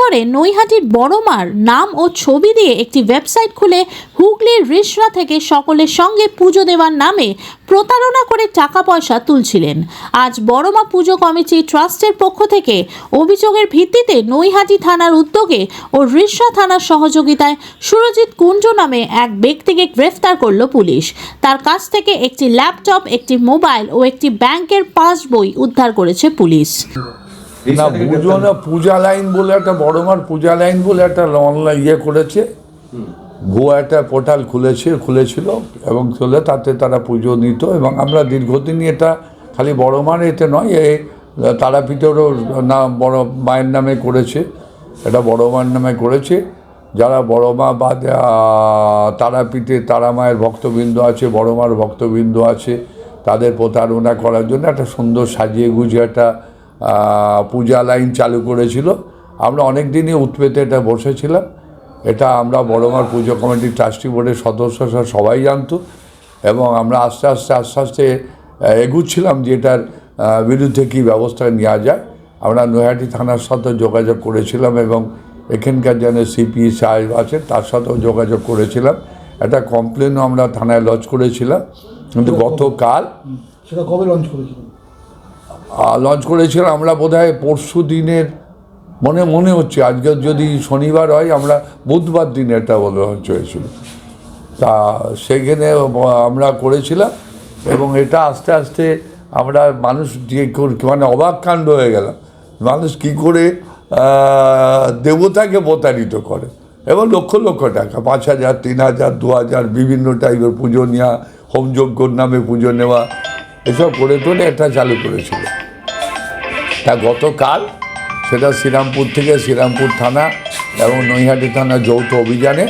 ধরে নৈহাটির বড়মার নাম ও ছবি দিয়ে একটি ওয়েবসাইট খুলে হুগলির রিষড়া থেকে সকলের সঙ্গে পুজো দেওয়ার নামে প্রতারণা করে টাকা পয়সা তুলছিলেন। আজ বড়মা পুজো কমিটি ট্রাস্টের পক্ষ থেকে অভিযোগের ভিত্তিতে নৈহাটি থানার উদ্যোগে ও রিষড়া থানার সহযোগিতায় সুরজিৎ কুঞ্জ নামে এক ব্যক্তিকে গ্রেফতার করল পুলিশ। তার কাছ থেকে একটি ল্যাপটপ, একটি মোবাইল ও একটি ব্যাংকের পাসবই উদ্ধার করেছে পুলিশ। না বুঝো না, পূজা লাইন বলে একটা বড়মার পূজা লাইন বলে একটা অনলাইন করেছে, ভুয়া একটা পোর্টাল খুলেছিল এবং চলে তাতে তারা পুজো নিত। এবং আমরা দীর্ঘদিনই এটা খালি বড়মার এতে নয়, এই তারাপীঠেরও না বড় মায়ের নামে করেছে, এটা বড় মায়ের নামে করেছে। যারা বড়মা বা তারাপীঠে তারা মায়ের ভক্তবৃন্দ আছে, বড়মার ভক্তবৃন্দ আছে, তাদের প্রতারণা করার জন্য একটা সুন্দর সাজিয়ে গুছিয়ে একটা পূজা লাইন চালু করেছিল। আমরা অনেক দিনই উৎপেতে এটা বসেছিলাম। এটা আমরা বড়মার পুজো কমিটির ট্রাস্টি বোর্ডের সদস্যরা সবাই জানতো এবং আমরা আস্তে আস্তে এগুচ্ছিলাম যে এটার বিরুদ্ধে কী ব্যবস্থা নেওয়া যায়। আমরা নৈহাটি থানার সাথে যোগাযোগ করেছিলাম এবং এখানকার যেন সিপি সাহেব আছেন তার সাথেও যোগাযোগ করেছিলাম। একটা কমপ্লেনও আমরা থানায় লঞ্চ করেছিলাম। কিন্তু গতকাল সেটা কবে লঞ্চ করেছিলাম? লঞ্চ করেছিলাম আমরা বোধহয় পরশু দিনের মনে হচ্ছে, আজকে যদি শনিবার হয় আমরা বুধবার দিনে এটা লঞ্চ হয়েছিল। তা সেখানে আমরা করেছিলাম এবং এটা আস্তে আস্তে আমরা মানুষ যে মানে অবাক কাণ্ড হয়ে গেলাম, মানুষ কী করে দেবতাকে প্রতারিত করে এবং লক্ষ লক্ষ টাকা, 5,000, 3,000, 2,000 বিভিন্ন টাইপের পুজো নেওয়া, হোমযজ্ঞর নামে পুজো নেওয়া, এসব করে তোলে এটা চালু করেছিল। তা গতকাল সেটা শ্রীরামপুর থানা এবং নৈহাটি থানা যৌথ অভিযানে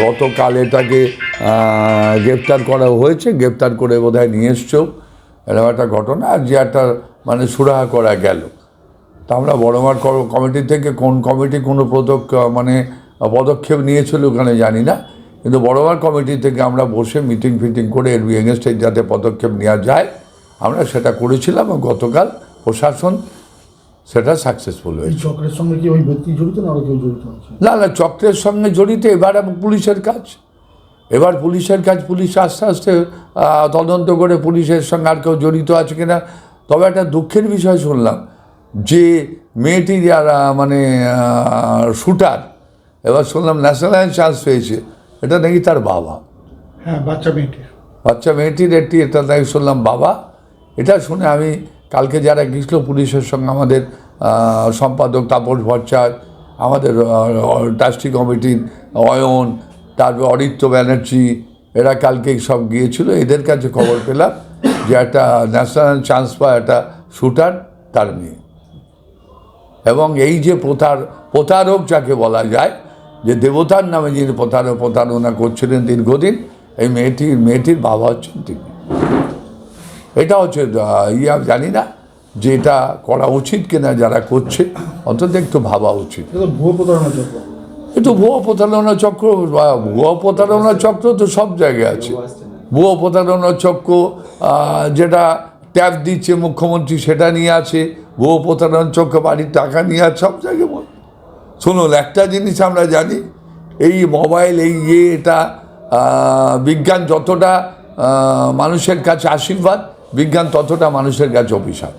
গতকাল এটাকে গ্রেপ্তার করা হয়েছে। গ্রেপ্তার করে বোধহয় নিয়ে এসছেও, এরকম একটা ঘটনা। আর যে একটা মানে সুরাহা করা গেল। তা আমরা বড়মার কমিটি থেকে কোন কমিটি কোনো পদক্ষেপ নিয়েছিল ওখানে জানি না, কিন্তু বড়মার কমিটি থেকে আমরা বসে মিটিং করে এর এগেনস্টে যাতে পদক্ষেপ নেওয়া যায় আমরা সেটা করেছিলাম এবং গতকাল প্রশাসন সেটা সাকসেসফুল হয়েছে। চক্রের সঙ্গে কি ওই ব্যক্তি জড়িত না কেউ জড়িত আছে? না চক্রের সঙ্গে জড়িত এবার পুলিশের কাজ। পুলিশ আস্তে আস্তে তদন্ত করে পুলিশের সঙ্গে আর কেউ জড়িত আছে কিনা। তবে একটা দুঃখের বিষয় শুনলাম যে মেয়েটি যারা মানে শুটার, এবার শুনলাম ন্যাশনাল চান্স পেয়েছে, এটা নাকি তার বাবা। হ্যাঁ, বাচ্চা মেয়েটির এটা নাকি শুনলাম বাবা। এটা শুনে আমি কালকে যারা গিয়েছিল পুলিশের সঙ্গে, আমাদের সম্পাদক তাপস ভট্টাচার্য, আমাদের ট্রাস্টি কমিটির অয়ন, তারপর অরিত্য ব্যানার্জি, এরা কালকে সব গিয়েছিল। এদের কাছে খবর পেলাম যে একটা ন্যাশনাল চান্স পায় একটা শুটার, তার মেয়ে। এবং এই যে প্রতারক যাকে বলা যায়, যে দেবতার নামে যিনি প্রতারণা করছিলেন দীর্ঘদিন, এই মেয়েটির বাবা হচ্ছেন তিনি। এটা হচ্ছে জানি না যে এটা করা উচিত কিনা, যারা করছে অন্তত একটু ভাবা উচিত। একটু ভুয়ো প্রতারণা চক্র তো সব জায়গায় আছে। ভুয়ো প্রতারণা চক্র যেটা ট্যাব দিচ্ছে মুখ্যমন্ত্রী সেটা নিয়ে আছে, ভুয়ো প্রতারণা চক্র বাড়ির টাকা নিয়ে আছে, সব জায়গায় বল। শুনুন, একটা জিনিস আমরা জানি, এই মোবাইল এটা বিজ্ঞান যতটা মানুষের কাছে আশীর্বাদ, বিজ্ঞান ততটা মানুষের কাছে অভিশাপ।